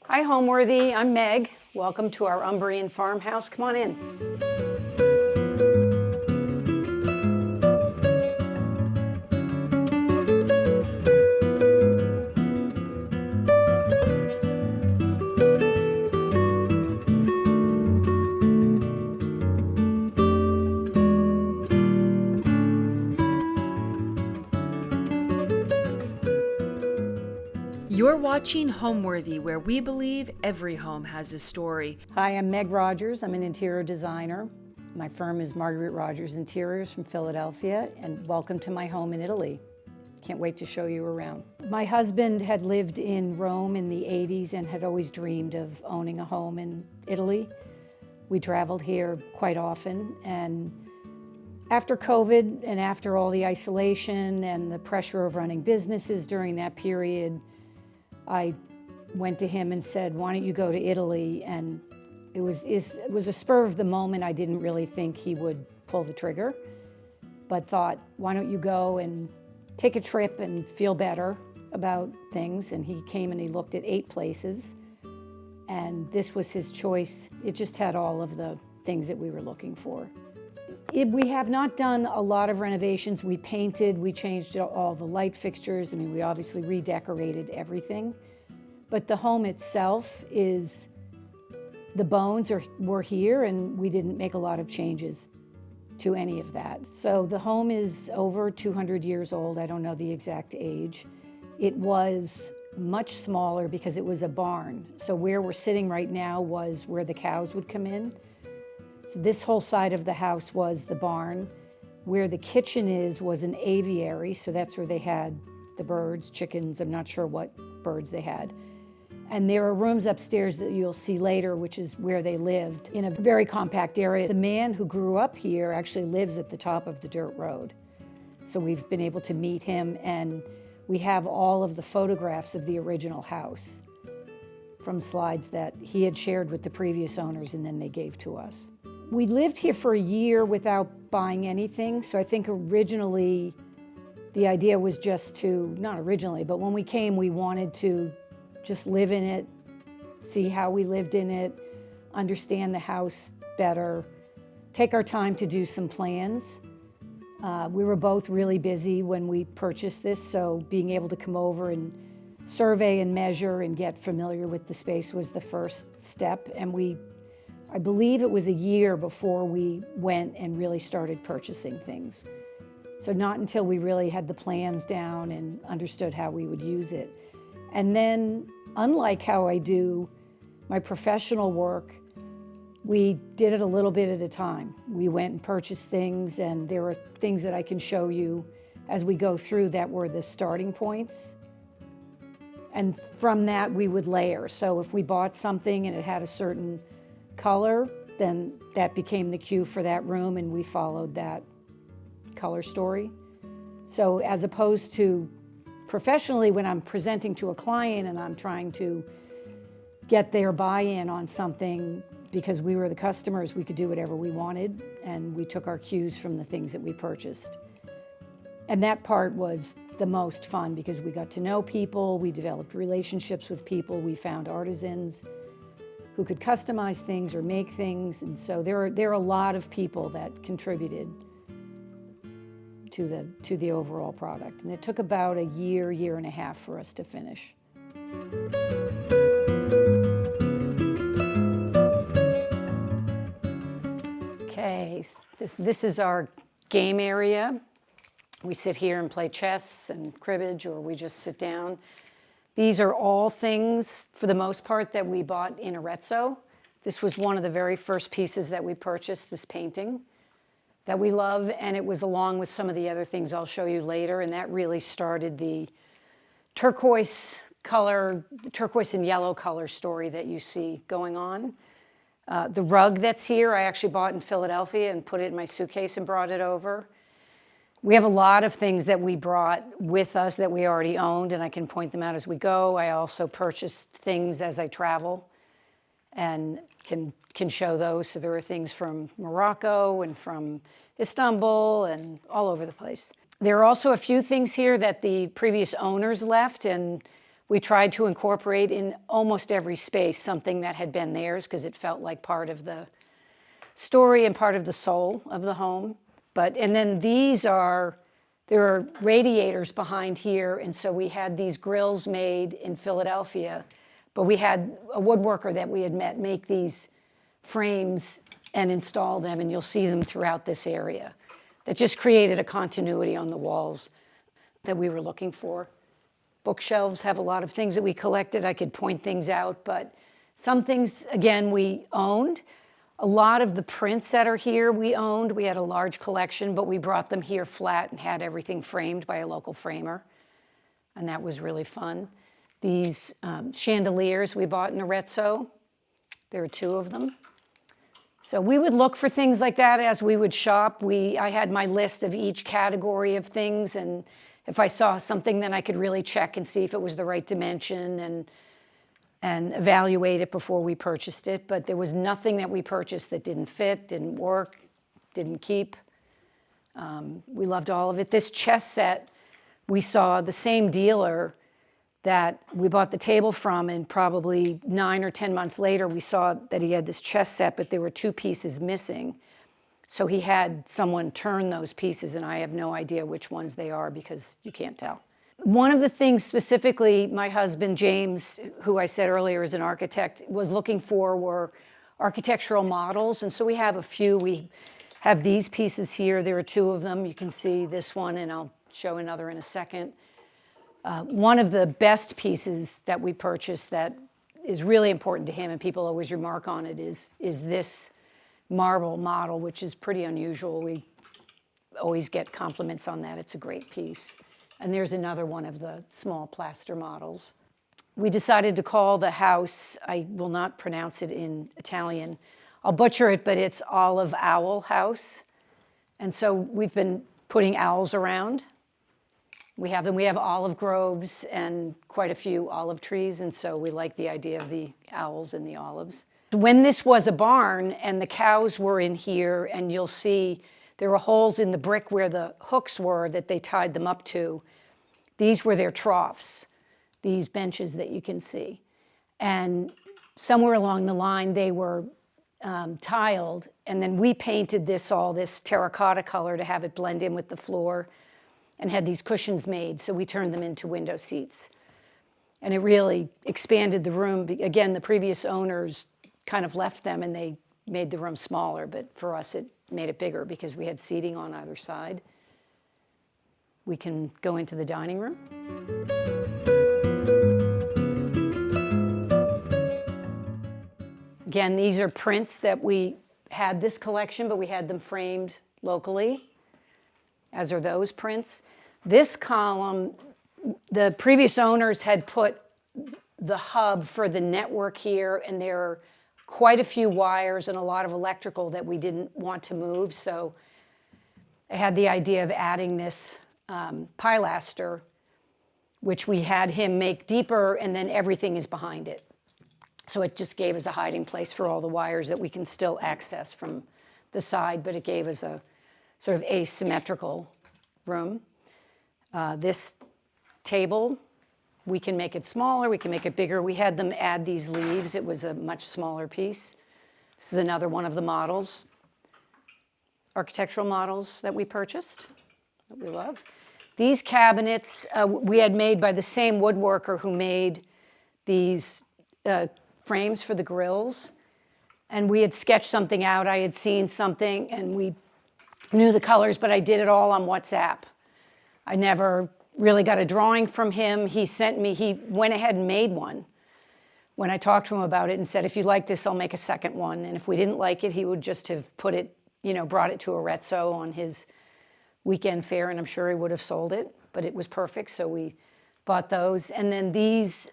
Hi, Homeworthy. I'm Meg. Welcome to our Umbrian farmhouse. Come on in. You're watching Homeworthy, where we believe every home has a story. Hi, I'm Meg Rodgers. I'm an interior designer. My firm is Meg Rodgers Interiors from Philadelphia, and welcome to my home in Italy. Can't wait to show you around. My husband had lived in Rome in the 80s and had always dreamed of owning a home in Italy. We traveled here quite often, and after COVID and after all the isolation and the pressure of running businesses during that period, I went to him and said, why don't you go to Italy? And it was a spur of the moment. I didn't really think he would pull the trigger, but thought, why don't you go and take a trip and feel better about things? And he came and he looked at 8 places, and this was his choice. It just had all of the things that we were looking for. We have not done a lot of renovations. We painted, we changed all the light fixtures. I mean, we obviously redecorated everything. But the home itself is, the bones were here, and we didn't make a lot of changes to any of that. So the home is over 200 years old. I don't know the exact age. It was much smaller because it was a barn. So where we're sitting right now was where the cows would come in. So this whole side of the house was the barn. Where the kitchen was an aviary, so that's where they had the birds, chickens, I'm not sure what birds they had. And there are rooms upstairs that you'll see later, which is where they lived in a very compact area. The man who grew up here actually lives at the top of the dirt road. So we've been able to meet him, and we have all of the photographs of the original house from slides that he had shared with the previous owners and then they gave to us. We lived here for a year without buying anything, so I think originally the idea was just to, not originally, but when we came, we wanted to just live in it, see how we lived in it, understand the house better, take our time to do some plans. We were both really busy when we purchased this, so being able to come over and survey and measure and get familiar with the space was the first step, and I believe it was a year before we went and really started purchasing things. So not until we really had the plans down and understood how we would use it. And then, unlike how I do my professional work, we did it a little bit at a time. We went and purchased things, and there are things that I can show you as we go through that were the starting points. And from that, we would layer. So if we bought something and it had a certain color, then that became the cue for that room, and we followed that color story. So as opposed to professionally, when I'm presenting to a client and I'm trying to get their buy-in on something, because we were the customers, we could do whatever we wanted, and we took our cues from the things that we purchased. And that part was the most fun because we got to know people, we developed relationships with people, we found artisans who could customize things or make things, and so there are a lot of people that contributed to the overall product. And it took about a year and a half for us to finish. Okay, this is our game area. We sit here and play chess and cribbage, or we just sit down. These are all things, for the most part, that we bought in Arezzo. This was one of the very first pieces that we purchased, this painting that we love, and it was along with some of the other things I'll show you later, and that really started the turquoise and yellow color story that you see going on. The rug that's here, I actually bought in Philadelphia and put it in my suitcase and brought it over. We have a lot of things that we brought with us that we already owned, and I can point them out as we go. I also purchased things as I travel and can show those. So there are things from Morocco and from Istanbul and all over the place. There are also a few things here that the previous owners left, and We tried to incorporate in almost every space something that had been theirs because it felt like part of the story and part of the soul of the home. And then there are radiators behind here, and so we had these grills made in Philadelphia, but we had a woodworker that we had met make these frames and install them, and you'll see them throughout this area. That just created a continuity on the walls that we were looking for. Bookshelves have a lot of things that we collected. I could point things out, but some things, again, we owned. A lot of the prints that are here we owned. We had a large collection, but we brought them here flat and had everything framed by a local framer, and that was really fun. These chandeliers we bought in Arezzo. There are 2 of them. So we would look for things like that as we would shop. I had my list of each category of things, and if I saw something, then I could really check and see if it was the right dimension and evaluate it before we purchased it. But there was nothing that we purchased that didn't fit, didn't work, didn't keep. We loved all of it. This chess set, we saw the same dealer that we bought the table from, and probably 9 or 10 months later, we saw that he had this chess set, but there were 2 pieces missing. So he had someone turn those pieces, and I have no idea which ones they are because you can't tell. One of the things specifically my husband, James, who I said earlier is an architect, was looking for were architectural models. And so we have a few. We have these pieces here. There are 2 of them. You can see this one, and I'll show another in a second. One of the best pieces that we purchased that is really important to him, and people always remark on it, is this marble model, which is pretty unusual. We always get compliments on that. It's a great piece. And there's another one of the small plaster models. We decided to call the house, I will not pronounce it in Italian. I'll butcher it, but it's Olive Owl House. And so we've been putting owls around. We have them. We have olive groves and quite a few olive trees, and so we like the idea of the owls and the olives. When this was a barn and the cows were in here, and you'll see there were holes in the brick where the hooks were that they tied them up to. These were their troughs, these benches that you can see. And somewhere along the line, they were tiled, and then we painted this terracotta color to have it blend in with the floor, and had these cushions made, so we turned them into window seats. And it really expanded the room. Again, the previous owners kind of left them, and they made the room smaller, but for us it made it bigger because we had seating on either side. We can go into the dining room. Again, these are prints that we had this collection, but we had them framed locally, as are those prints. This column, the previous owners had put the hub for the network here, and there are quite a few wires and a lot of electrical that we didn't want to move, so I had the idea of adding this pilaster, which we had him make deeper, and then everything is behind it. So it just gave us a hiding place for all the wires that we can still access from the side, but it gave us a sort of asymmetrical room. This table, we can make it smaller, we can make it bigger. We had them add these leaves. It was a much smaller piece. This is another one of the models, architectural models that we purchased, that we love. These cabinets we had made by the same woodworker who made these frames for the grills. And we had sketched something out. I had seen something, and we knew the colors, but I did it all on WhatsApp. I never really got a drawing from him. He went ahead and made one when I talked to him about it and said, if you like this, I'll make a second one. And if we didn't like it, he would just have brought it to Arezzo on his weekend fair, and I'm sure he would have sold it, but it was perfect, so we bought those. And then these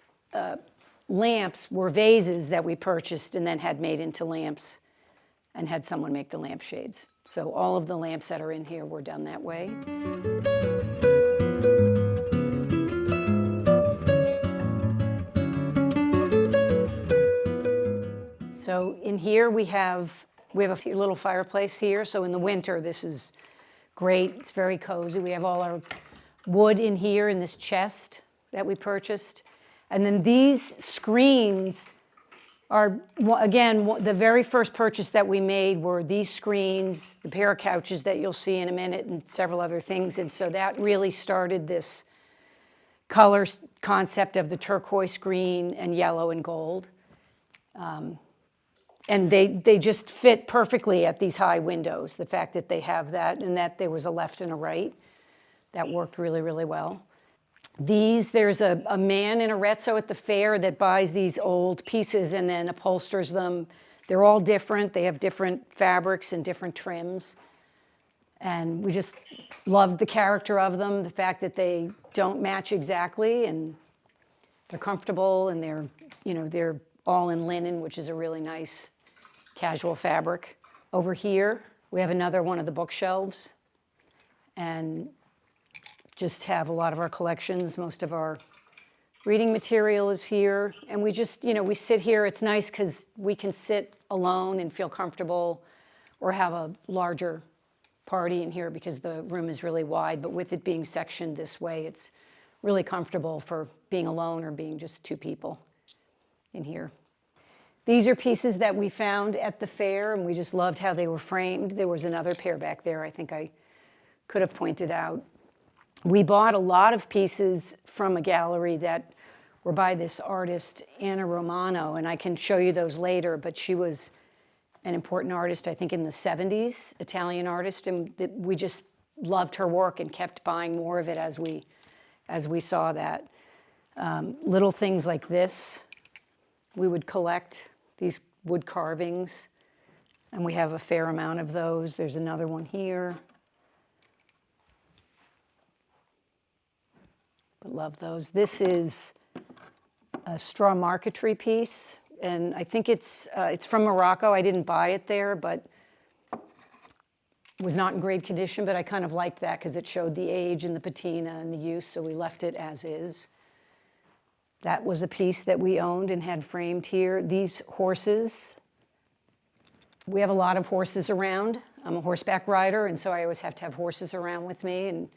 lamps were vases that we purchased and then had made into lamps and had someone make the lampshades. So all of the lamps that are in here were done that way. So in here we have a little fireplace here. So in the winter, this is great. It's very cozy. We have all our wood in here in this chest that we purchased. And then these screens are, again, the very first purchase that we made were these screens, the pair of couches that you'll see in a minute, and several other things. And so that really started this color concept of the turquoise green and yellow and gold. And they just fit perfectly at these high windows. The fact that they have that and that there was a left and a right, that worked really, really well. There's a man in Arezzo at the fair that buys these old pieces and then upholsters them. They're all different. They have different fabrics and different trims. And we just loved the character of them, the fact that they don't match exactly, and they're comfortable, and they're all in linen, which is a really nice casual fabric. Over here, we have another one of the bookshelves, and just have a lot of our collections. Most of our reading material is here, and we just, we sit here. It's nice because we can sit alone and feel comfortable, or have a larger party in here because the room is really wide, but with it being sectioned this way, it's really comfortable for being alone or being just two people in here. These are pieces that we found at the fair, and we just loved how they were framed. There was another pair back there I think I could have pointed out. We bought a lot of pieces from a gallery that were by this artist, Anna Romano, and I can show you those later, but she was an important artist, I think in the 70s, Italian artist, and we just loved her work and kept buying more of it as we saw that. Little things like this, we would collect these wood carvings, and we have a fair amount of those. There's another one here. But love those. This is a straw marquetry piece, and I think it's from Morocco. I didn't buy it there, but it was not in great condition, but I kind of liked that because it showed the age and the patina and the use, so we left it as is. That was a piece that we owned and had framed here. These horses, we have a lot of horses around. I'm a horseback rider, and so I always have to have horses around with me, and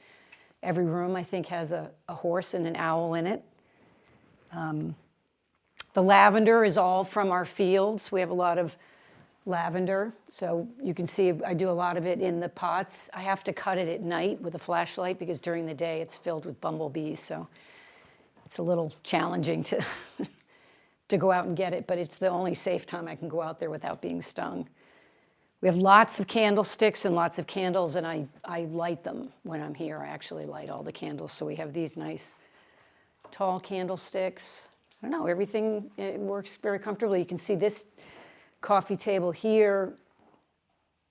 every room, I think, has a horse and an owl in it. The lavender is all from our fields. We have a lot of lavender, so you can see I do a lot of it in the pots. I have to cut it at night with a flashlight because during the day it's filled with bumblebees, so it's a little challenging to go out and get it, but it's the only safe time I can go out there without being stung. We have lots of candlesticks and lots of candles, and I light them when I'm here. I actually light all the candles, so we have these nice tall candlesticks. I don't know, everything, it works very comfortably. You can see this coffee table here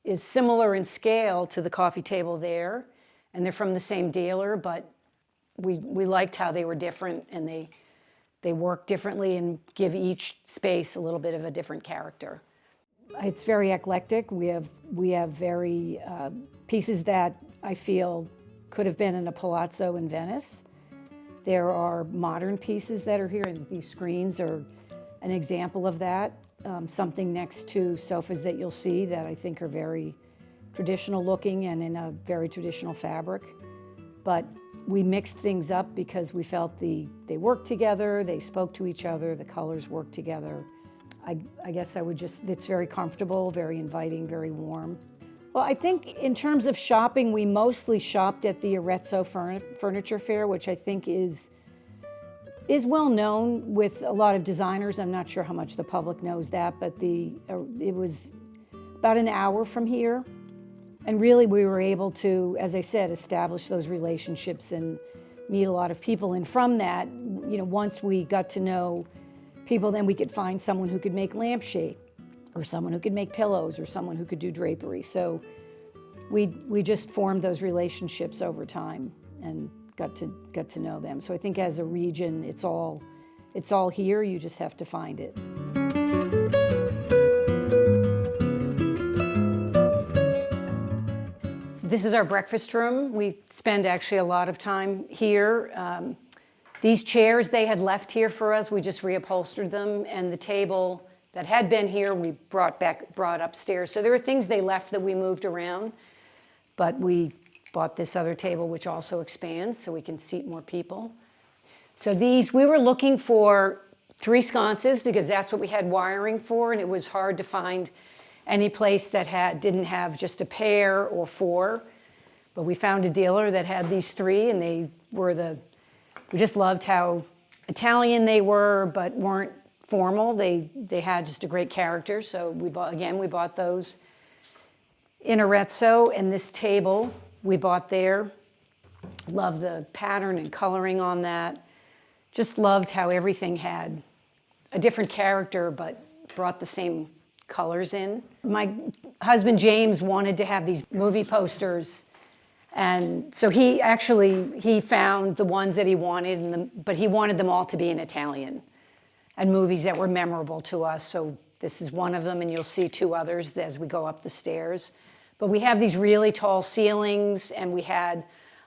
is similar in scale to the coffee table there, and they're from the same dealer, but we liked how they were different, and they work differently and give each space a little bit of a different character. It's very eclectic. We have very pieces that I feel could have been in a palazzo in Venice. There are modern pieces that are here, and these screens are an example of that. Something next to sofas that you'll see that I think are very traditional looking and in a very traditional fabric. But we mixed things up because we felt they worked together, they spoke to each other, the colors worked together. I guess it's very comfortable, very inviting, very warm. Well, I think in terms of shopping, we mostly shopped at the Arezzo Furniture Fair, which I think is well known with a lot of designers. I'm not sure how much the public knows that, but it was about an hour from here. And really we were able to, as I said, establish those relationships and meet a lot of people. And from that, once we got to know people, then we could find someone who could make lampshade, or someone who could make pillows, or someone who could do drapery. So we just formed those relationships over time and got to know them. So I think as a region, it's all here. You just have to find it. So this is our breakfast room. We spend actually a lot of time here. These chairs they had left here for us, we just reupholstered them, and the table that had been here we brought upstairs. So there were things they left that we moved around, but we bought this other table which also expands so we can seat more people. So these, we were looking for 3 sconces because that's what we had wiring for, and it was hard to find any place that didn't have just a pair or 4. But we found a dealer that had these 3, and we just loved how Italian they were, but weren't formal. They had just a great character, so we bought those. In Arezzo, and this table we bought there. Love the pattern and coloring on that. Just loved how everything had a different character, but brought the same colors in. My husband James wanted to have these movie posters, and so he found the ones that he wanted, but he wanted them all to be in Italian and movies that were memorable to us. So this is one of them, and you'll see 2 others as we go up the stairs. But we have these really tall ceilings, and we had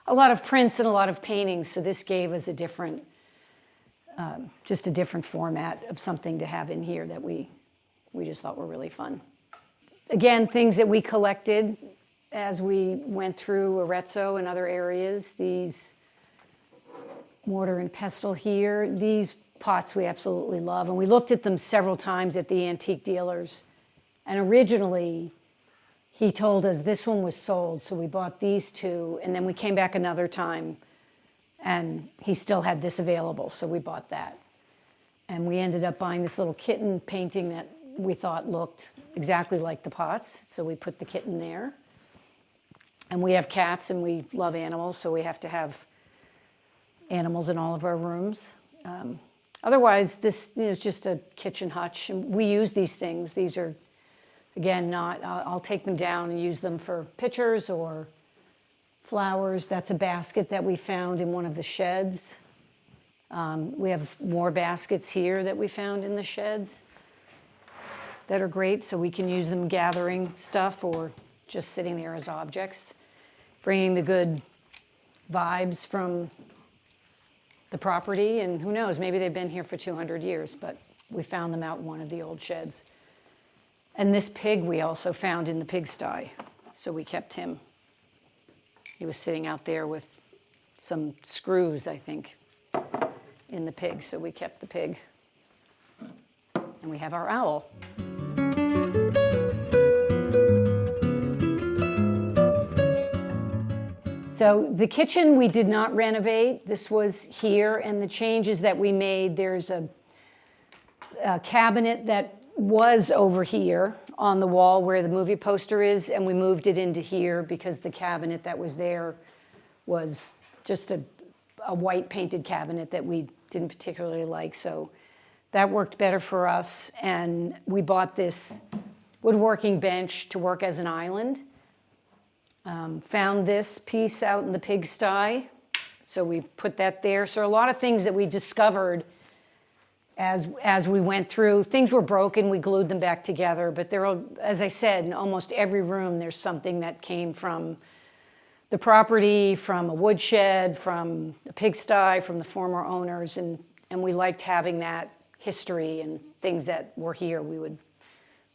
a lot of prints and a lot of paintings, so this gave us a different format of something to have in here that we just thought were really fun. Again, things that we collected as we went through Arezzo and other areas. These mortar and pestle here. These pots we absolutely love, and we looked at them several times at the antique dealers. And originally, he told us this one was sold, so we bought these 2, and then we came back another time, and he still had this available, so we bought that. And we ended up buying this little kitten painting that we thought looked exactly like the pots, so we put the kitten there. And we have cats, and we love animals, so we have to have animals in all of our rooms. Otherwise, this is just a kitchen hutch, and we use these things. These are, again, I'll take them down and use them for pictures or flowers. That's a basket that we found in one of the sheds. We have more baskets here that we found in the sheds that are great, so we can use them gathering stuff or just sitting there as objects, bringing the good vibes from the property, and who knows, maybe they've been here for 200 years, but we found them out in one of the old sheds. And this pig we also found in the pigsty, so we kept him. He was sitting out there with some screws, I think, in the pig, so we kept the pig. And we have our owl. So the kitchen we did not renovate. This was here, and the changes that we made, there's a cabinet that was over here on the wall where the movie poster is, and we moved it into here because the cabinet that was there was just a white painted cabinet that we didn't particularly like, so that worked better for us. And we bought this woodworking bench to work as an island. Found this piece out in the pigsty, so we put that there. So a lot of things that we discovered as we went through. Things were broken, we glued them back together, but there are, as I said, in almost every room there's something that came from the property, from a woodshed, from a pigsty, from the former owners, and we liked having that history and things that were here. We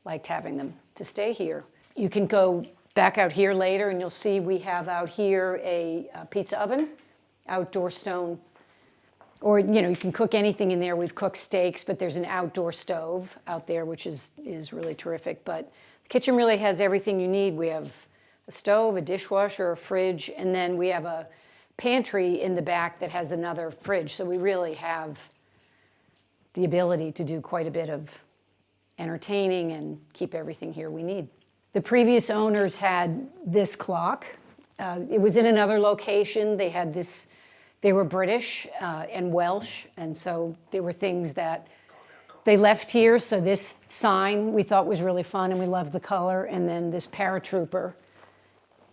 liked having them to stay here. You can go back out here later, and you'll see we have out here a pizza oven, outdoor stone, or you can cook anything in there. We've cooked steaks, but there's an outdoor stove out there, which is really terrific. But the kitchen really has everything you need. We have a stove, a dishwasher, a fridge, and then we have a pantry in the back that has another fridge. So we really have the ability to do quite a bit of entertaining and keep everything here we need. The previous owners had this clock. It was in another location. They had this, they were British and Welsh, and so there were things that they left here. So this sign we thought was really fun, and we loved the color. And then this paratrooper,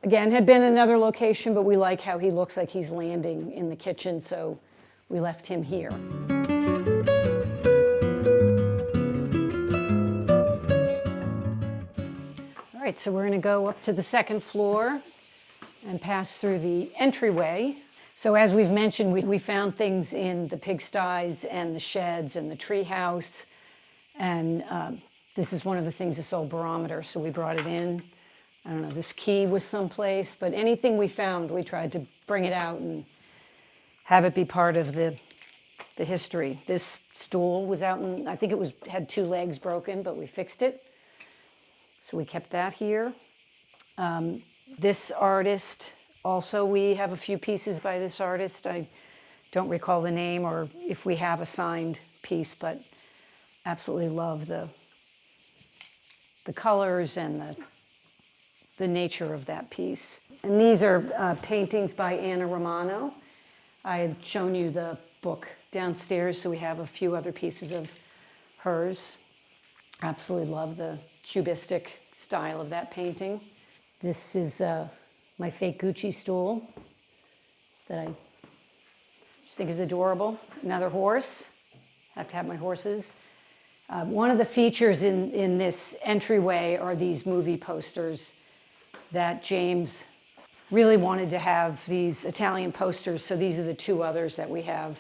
again, had been another location, but we like how he looks like he's landing in the kitchen, so we left him here. All right, so we're going to go up to the second floor and pass through the entryway. So as we've mentioned, we found things in the pigsties and the sheds and the tree house, and this is one of the things, this old barometer, so we brought it in. I don't know, this key was someplace, but anything we found, we tried to bring it out and have it be part of the the history. This stool was out in, I think it was had 2 legs broken, but we fixed it. So we kept that here. This artist, also we have a few pieces by this artist. I don't recall the name or if we have a signed piece, but absolutely love the colors and the nature of that piece. And these are paintings by Anna Romano. I had shown you the book downstairs, so we have a few other pieces of hers. Absolutely love the cubistic style of that painting. This is my fake Gucci stool that I just think is adorable. Another horse. Have to have my horses. One of the features in this entryway are these movie posters that James really wanted to have, these Italian posters. So these are the 2 others that we have.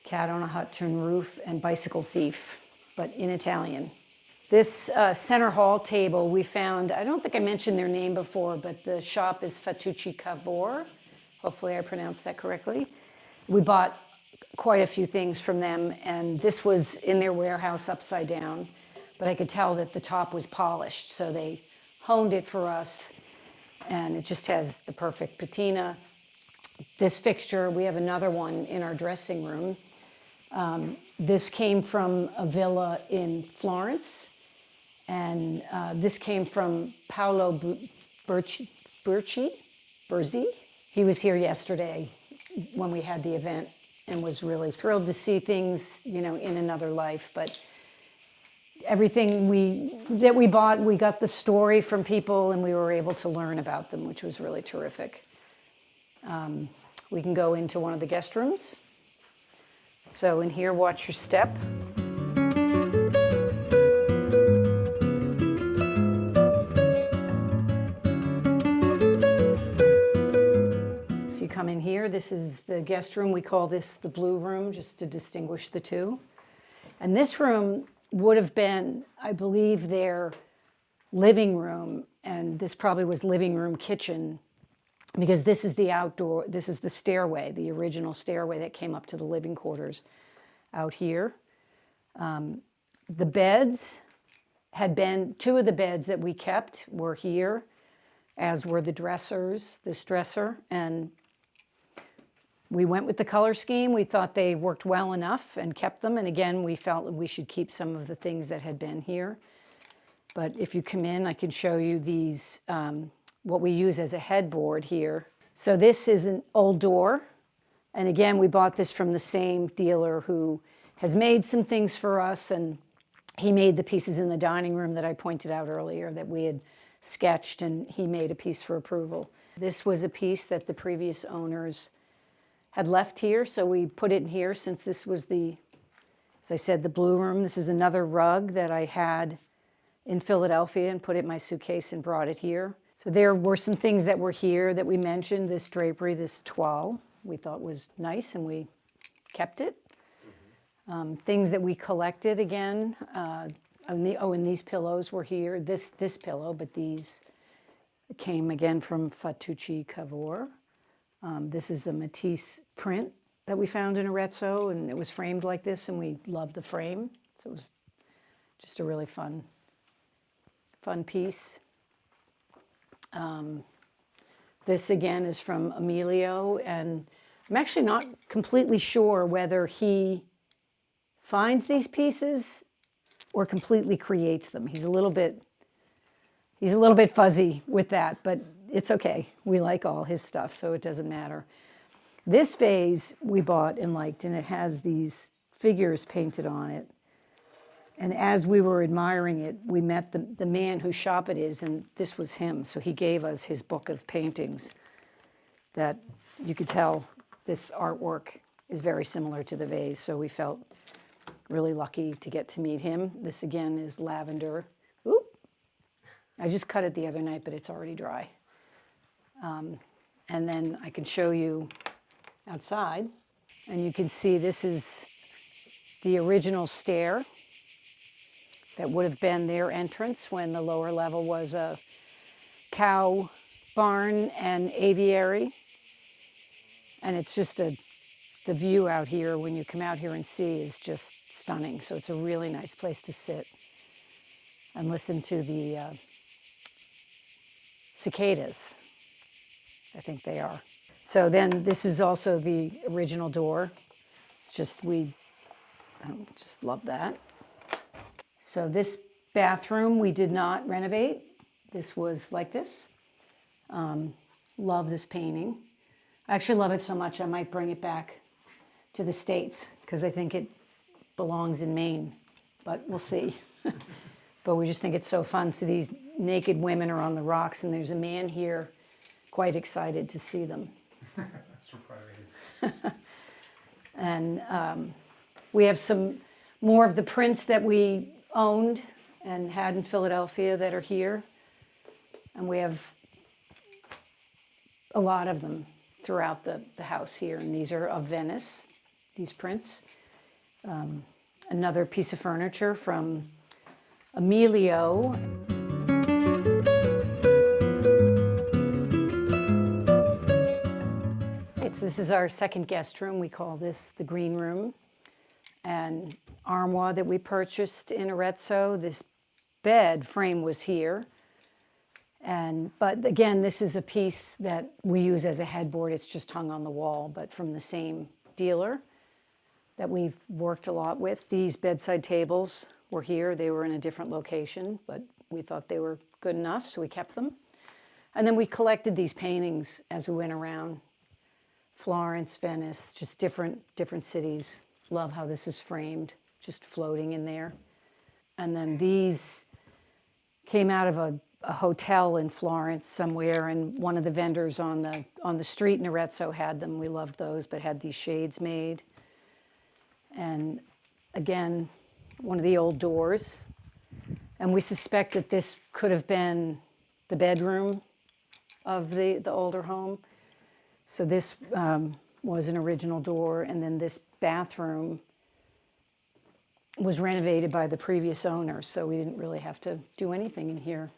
Cat on a Hut Tin Roof and Bicycle Thief, but in Italian. This center hall table we found, I don't think I mentioned their name before, but the shop is Fattucci Cavour. Hopefully I pronounced that correctly. We bought quite a few things from them, and this was in their warehouse upside down, but I could tell that the top was polished, so they honed it for us, and it just has the perfect patina. This fixture, we have another one in our dressing room. This came from a villa in Florence, and this came from Paolo Berzi. He was here yesterday when we had the event and was really thrilled to see things, in another life. But everything that we bought, we got the story from people and we were able to learn about them, which was really terrific. We can go into one of the guest rooms. So in here, watch your step. So you come in here, this is the guest room. We call this the blue room, just to distinguish the 2. And this room would have been, I believe, their living room, and this probably was living room kitchen, because this is the outdoor, this is the stairway, the original stairway that came up to the living quarters out here. The beds had been, 2 of the beds that we kept were here, as were the dressers, this dresser, and we went with the color scheme. We thought they worked well enough and kept them, and again, we felt that we should keep some of the things that had been here. But if you come in, I can show you these, what we use as a headboard here. So this is an old door. And again, we bought this from the same dealer who has made some things for us. And he made the pieces in the dining room that I pointed out earlier that we had sketched, and he made a piece for approval. This was a piece that the previous owners had left here. So we put it in here since this was as I said, the blue room. This is another rug that I had in Philadelphia and put it in my suitcase and brought it here. So there were some things that were here that we mentioned, this drapery, this toile, we thought was nice, and we kept it. Things that we collected again, and these pillows were here, this pillow, but these came again from Fattucci Cavour. This is a Matisse print that we found in Arezzo, and it was framed like this, and we loved the frame. So it was just a really fun piece. This again is from Emilio, and I'm actually not completely sure whether he finds these pieces or completely creates them. He's a little bit fuzzy with that, but it's okay. We like all his stuff, so it doesn't matter. This vase we bought and liked, and it has these figures painted on it. And as we were admiring it, we met the man whose shop it is, and this was him. So he gave us his book of paintings that you could tell this artwork is very similar to the vase. So we felt really lucky to get to meet him. This again is lavender. Oop! I just cut it the other night, but it's already dry. And then I can show you outside, and you can see this is the original stair that would have been their entrance when the lower level was a cow barn and aviary. And it's just the view out here, when you come out here and see, is just stunning. So it's a really nice place to sit and listen to the cicadas, I think they are. So then this is also the original door. It's just, we just love that. So this bathroom we did not renovate. This was like this. Love this painting. I actually love it so much I might bring it back to the States because I think it belongs in Maine, but we'll see. But we just think it's so fun. So these naked women are on the rocks, and there's a man here quite excited to see them. Surprising. And we have some more of the prints that we owned and had in Philadelphia that are here. And we have a lot of them throughout the house here. And these are of Venice, these prints. Another piece of furniture from Emilio. This is our second guest room. We call this the green room. And armoire that we purchased in Arezzo. This bed frame was here. But again, this is a piece that we use as a headboard. It's just hung on the wall, but from the same dealer that we've worked a lot with. These bedside tables were here. They were in a different location, but we thought they were good enough, so we kept them. And then we collected these paintings as we went around. Florence, Venice, just different cities. Love how this is framed, just floating in there. And then these came out of a hotel in Florence somewhere, and one of the vendors on the street in Arezzo had them. We loved those, but had these shades made. And again, one of the old doors. And we suspect that this could have been the bedroom of the older home. So this was an original door, and then this bathroom was renovated by the previous owner, so we didn't really have to do anything in here.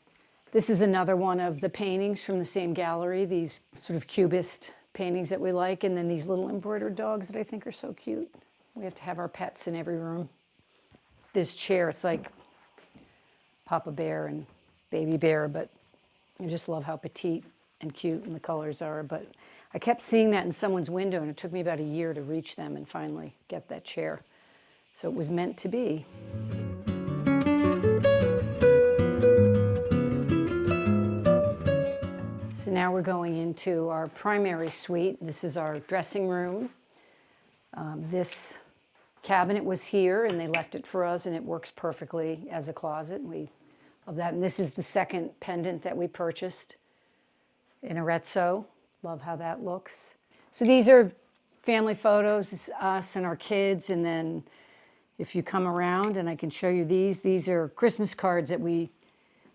This is another one of the paintings from the same gallery, these sort of cubist paintings that we like, and then these little embroidered dogs that I think are so cute. We have to have our pets in every room. This chair, it's like Papa Bear and Baby Bear, but I just love how petite and cute and the colors are. But I kept seeing that in someone's window, and it took me about a year to reach them and finally get that chair. So it was meant to be. So now we're going into our primary suite. This is our dressing room. This cabinet was here, and they left it for us, and it works perfectly as a closet. We love that. And this is the second pendant that we purchased in Arezzo. Love how that looks. So these are family photos. It's us and our kids. And then if you come around, and I can show you these are Christmas cards that we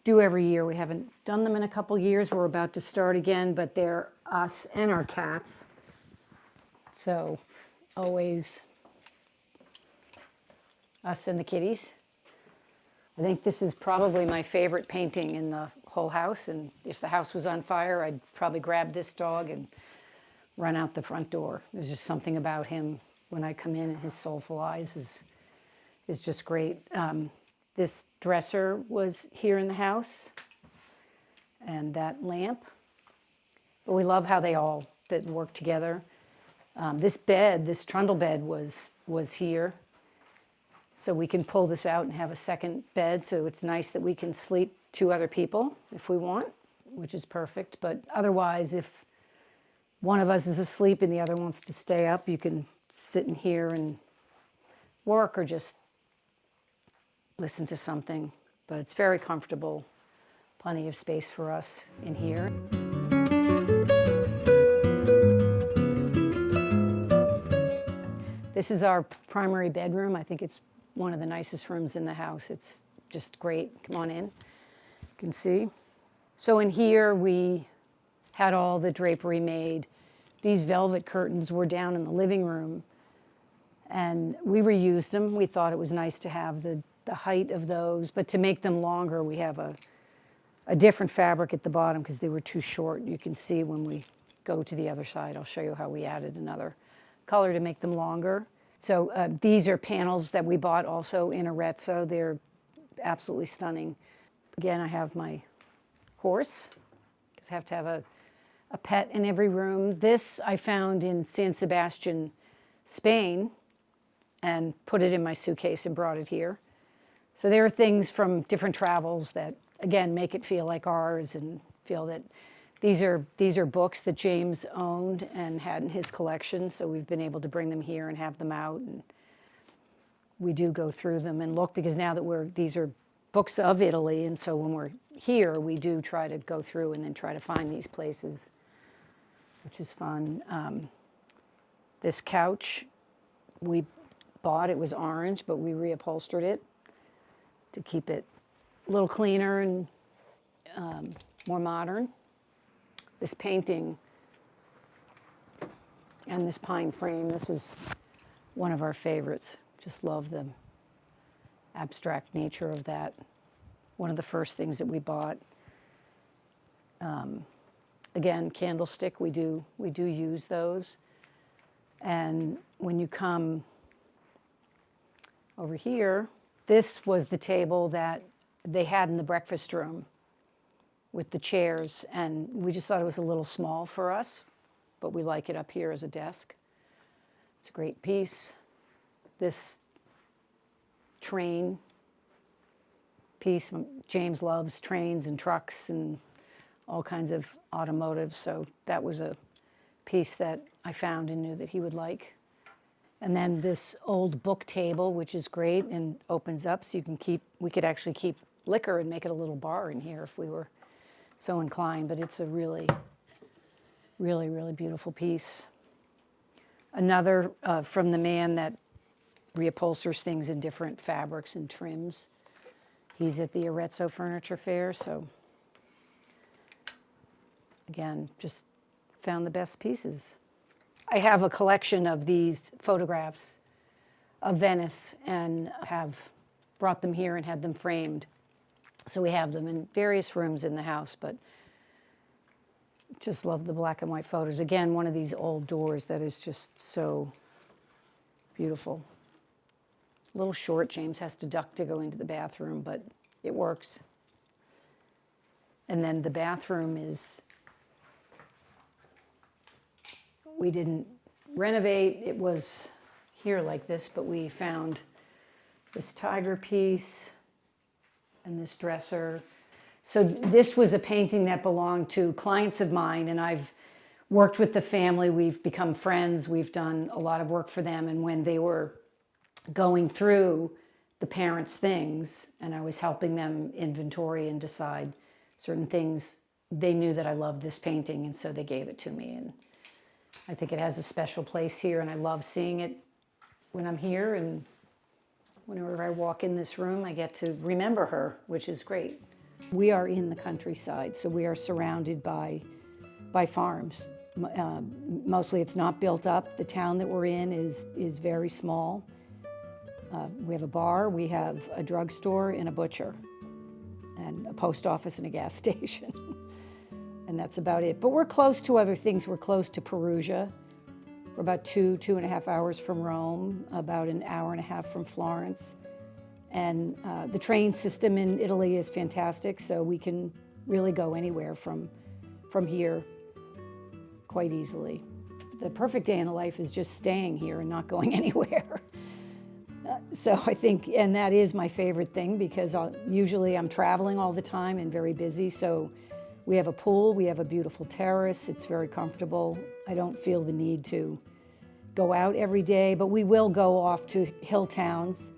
do every year. We haven't done them in a couple years. We're about to start again, but they're us and our cats. So always us and the kitties. I think this is probably my favorite painting in the whole house, and if the house was on fire, I'd probably grab this dog and run out the front door. There's just something about him when I come in, and his soulful eyes is just great. This dresser was here in the house, and that lamp. But we love how they all that work together. This bed, this trundle bed was here. So we can pull this out and have a second bed. So it's nice that we can sleep two other people if we want, which is perfect. But otherwise, if one of us is asleep and the other wants to stay up, you can sit in here and work or just listen to something. But it's very comfortable, plenty of space for us in here. This is our primary bedroom. I think it's one of the nicest rooms in the house. It's just great. Come on in. You can see. So in here, we had all the drapery made. These velvet curtains were down in the living room, and we reused them. We thought it was nice to have the height of those, but to make them longer, we have a different fabric at the bottom because they were too short. You can see when we go to the other side. I'll show you how we added another color to make them longer. So these are panels that we bought also in Arezzo. They're absolutely stunning. Again, I have my horse, because I have to have a pet in every room. This I found in San Sebastian, Spain, and put it in my suitcase and brought it here. So there are things from different travels that, again, make it feel like ours and feel that these are books that James owned and had in his collection, so we've been able to bring them here and have them out. And we do go through them and look, because now that these are books of Italy, and so when we're here, we do try to go through and then try to find these places, which is fun. This couch we bought, it was orange, but we reupholstered it to keep it a little cleaner and more modern. This painting and this pine frame, this is one of our favorites. Just love the abstract nature of that. One of the first things that we bought. Again, candlestick, we do use those. And when you come over here, this was the table that they had in the breakfast room with the chairs, and we just thought it was a little small for us, but we like it up here as a desk. It's a great piece. This train piece, James loves trains and trucks and all kinds of automotive, so that was a piece that I found and knew that he would like. And then this old book table, which is great and opens up, so we could actually keep liquor and make it a little bar in here if we were so inclined, but it's a really, really, really beautiful piece. Another from the man that reupholsters things in different fabrics and trims. He's at the Arezzo Furniture Fair, so again, just found the best pieces. I have a collection of these photographs of Venice and have brought them here and had them framed. So we have them in various rooms in the house, but just love the black and white photos. Again, one of these old doors that is just so beautiful. A little short, James has to duck to go into the bathroom, but it works. And then the bathroom is, we didn't renovate. It was here like this, but we found this tiger piece and this dresser. So this was a painting that belonged to clients of mine, and I've worked with the family. We've become friends. We've done a lot of work for them, and when they were going through the parents' things, and I was helping them inventory and decide certain things, they knew that I loved this painting, and so they gave it to me. And I think it has a special place here, and I love seeing it when I'm here, and whenever I walk in this room, I get to remember her, which is great. We are in the countryside, so we are surrounded by farms. Mostly it's not built up. The town that we're in is very small. We have a bar, we have a drugstore and a butcher, and a post office and a gas station. And that's about it. But we're close to other things. We're close to Perugia. We're about 2.5 hours from Rome, about an hour and a half from Florence. And the train system in Italy is fantastic, so we can really go anywhere from here quite easily. The perfect day in the life is just staying here and not going anywhere. So I think, and that is my favorite thing, because usually I'm traveling all the time and very busy. So we have a pool, we have a beautiful terrace, it's very comfortable. I don't feel the need to go out every day, but we will go off to hill towns.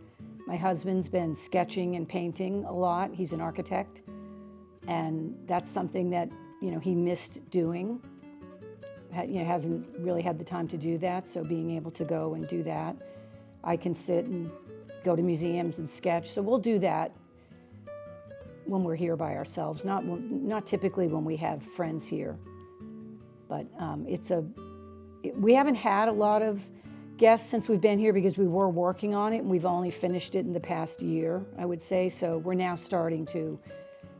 My husband's been sketching and painting a lot. He's an architect, and that's something that he missed doing. Hasn't really had the time to do that, so being able to go and do that. I can sit and go to museums and sketch, so we'll do that when we're here by ourselves, not typically when we have friends here. But we haven't had a lot of guests since we've been here, because we were working on it and we've only finished it in the past year, I would say. So we're now starting to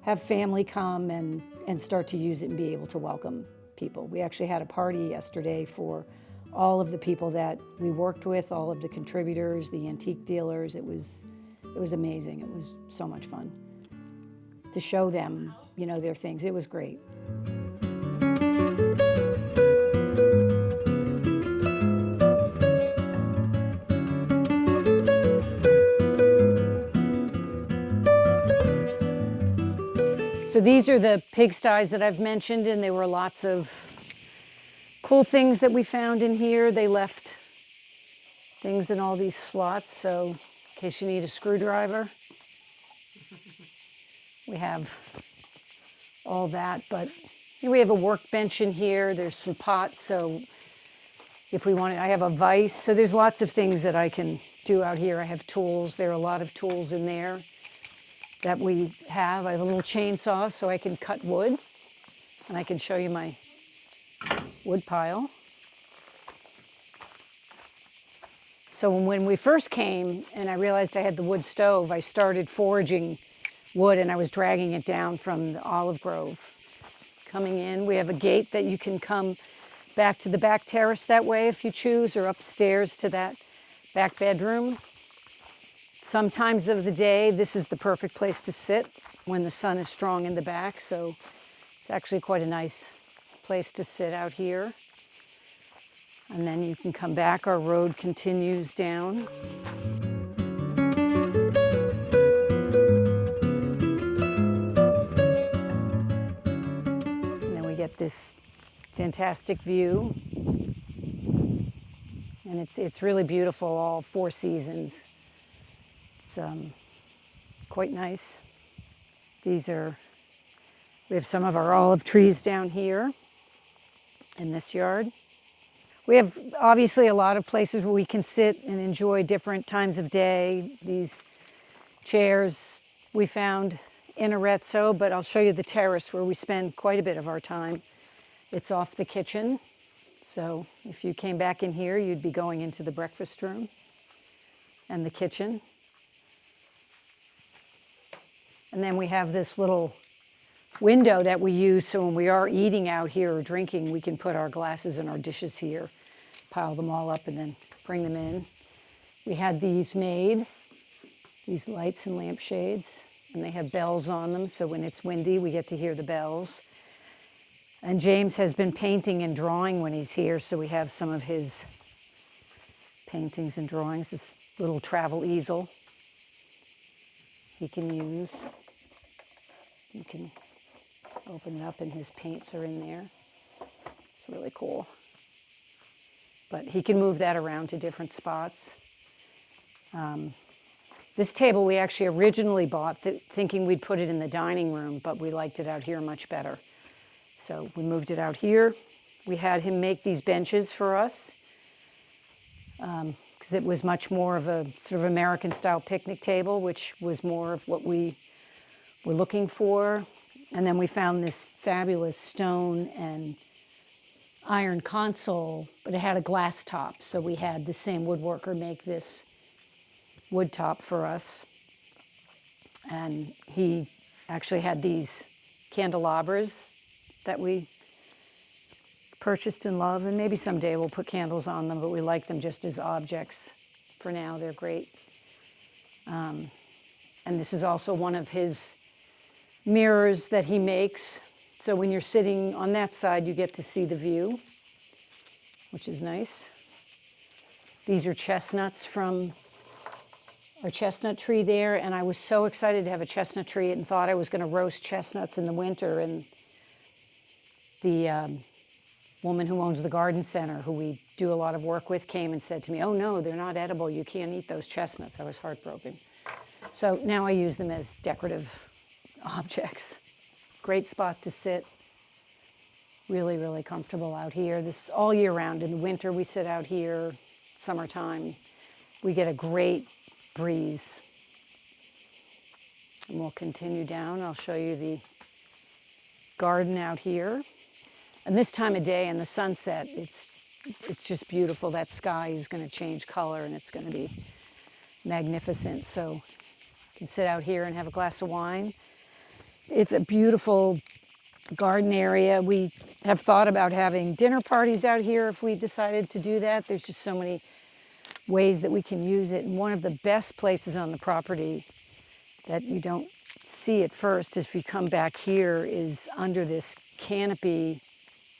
have family come and start to use it and be able to welcome people. We actually had a party yesterday for all of the people that we worked with, all of the contributors, the antique dealers. It was amazing. It was so much fun to show them, their things. It was great. So these are the pigsties that I've mentioned, and there were lots of cool things that we found in here. They left things in all these slots, so in case you need a screwdriver, we have all that. But we have a workbench in here. There's some pots, so if we want it, I have a vise. So there's lots of things that I can do out here. I have tools. There are a lot of tools in there that we have. I have a little chainsaw so I can cut wood, and I can show you my wood pile. So when we first came and I realized I had the wood stove, I started foraging wood, and I was dragging it down from the olive grove. Coming in, we have a gate that you can come back to the back terrace that way if you choose, or upstairs to that back bedroom. Sometimes of the day, this is the perfect place to sit when the sun is strong in the back, so it's actually quite a nice place to sit out here. And then you can come back. Our road continues down. And then we get this fantastic view. And it's really beautiful all 4 seasons. Quite nice. We have some of our olive trees down here in this yard. We have obviously a lot of places where we can sit and enjoy different times of day. These chairs we found in Arezzo, but I'll show you the terrace where we spend quite a bit of our time. It's off the kitchen. So if you came back in here, you'd be going into the breakfast room and the kitchen. And then we have this little window that we use, so when we are eating out here or drinking, we can put our glasses and our dishes here, pile them all up, and then bring them in. We had these made, these lights and lampshades, and they have bells on them, so when it's windy, we get to hear the bells. And James has been painting and drawing when he's here, so we have some of his paintings and drawings, this little travel easel he can use. You can open it up and his paints are in there. It's really cool. But he can move that around to different spots. This table we actually originally bought thinking we'd put it in the dining room, but we liked it out here much better. So we moved it out here. We had him make these benches for us because it was much more of a sort of American-style picnic table, which was more of what we were looking for. And then we found this fabulous stone and iron console, but it had a glass top. So we had the same woodworker make this wood top for us. And he actually had these candelabras that we purchased and love, and maybe someday we'll put candles on them, but we like them just as objects. For now, they're great. And this is also one of his mirrors that he makes. So when you're sitting on that side, you get to see the view, which is nice. These are chestnuts from our chestnut tree there, and I was so excited to have a chestnut tree and thought I was going to roast chestnuts in the winter, and the woman who owns the garden center, who we do a lot of work with, came and said to me, "Oh no, they're not edible, you can't eat those chestnuts." I was heartbroken. So now I use them as decorative objects. Great spot to sit. Really, really comfortable out here. This all year round. In the winter we sit out here. Summertime we get a great breeze. And we'll continue down. I'll show you the garden out here. And this time of day and the sunset, it's just beautiful. That sky is going to change color and it's going to be magnificent. So you can sit out here and have a glass of wine. It's a beautiful garden area. We have thought about having dinner parties out here if we decided to do that. There's just so many ways that we can use it. And one of the best places on the property that you don't see at first is if you come back here is under this canopy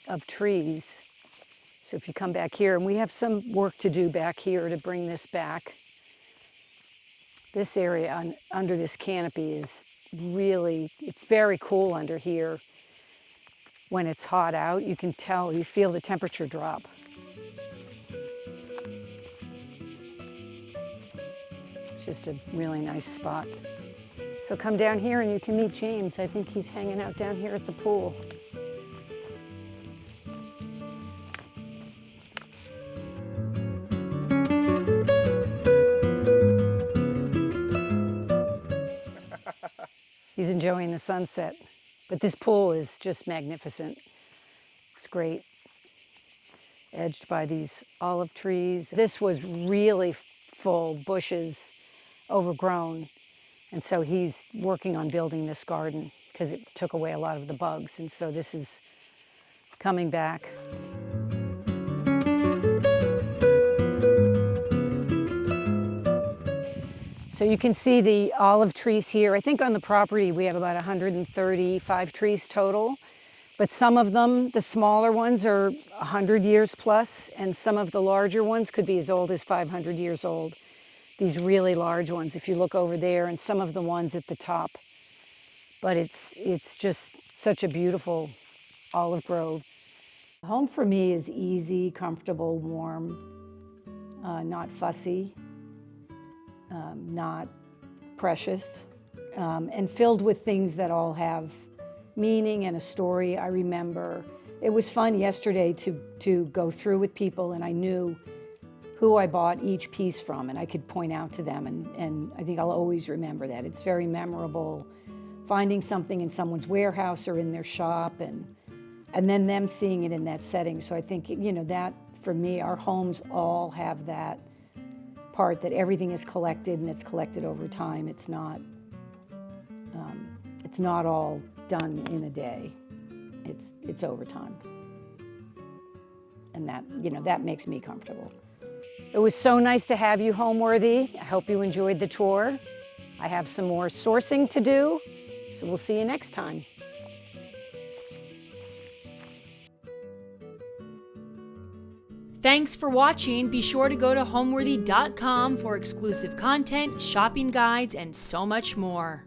of trees. So if you come back here, and we have some work to do back here to bring this back. This area under this canopy is really, it's very cool under here. When it's hot out, you can tell, you feel the temperature drop. It's just a really nice spot. So come down here and you can meet James. I think he's hanging out down here at the pool. He's enjoying the sunset. But this pool is just magnificent. It's great. Edged by these olive trees. This was really full bushes, overgrown. And so he's working on building this garden because it took away a lot of the bugs. And so this is coming back. So you can see the olive trees here. I think on the property we have about 135 trees total, but some of them, the smaller ones, are 100 years plus, and some of the larger ones could be as old as 500 years old. These really large ones, if you look over there, and some of the ones at the top. But it's just such a beautiful olive grove. Home for me is easy, comfortable, warm, not fussy. Not precious, and filled with things that all have meaning and a story. I remember it was fun yesterday to go through with people, and I knew who I bought each piece from, and I could point out to them, and I think I'll always remember that. It's very memorable, finding something in someone's warehouse or in their shop, and then them seeing it in that setting. So I think, you know, that for me, our homes all have that part, that everything is collected, and it's collected over time. It's not all done in a day. It's over time, and that, you know, that makes me comfortable. It was so nice to have you, Homeworthy. I hope you enjoyed the tour. I have some more sourcing to do, so we'll see you next time. Thanks for watching. Be sure to go to homeworthy.com for exclusive content, shopping guides, and so much more.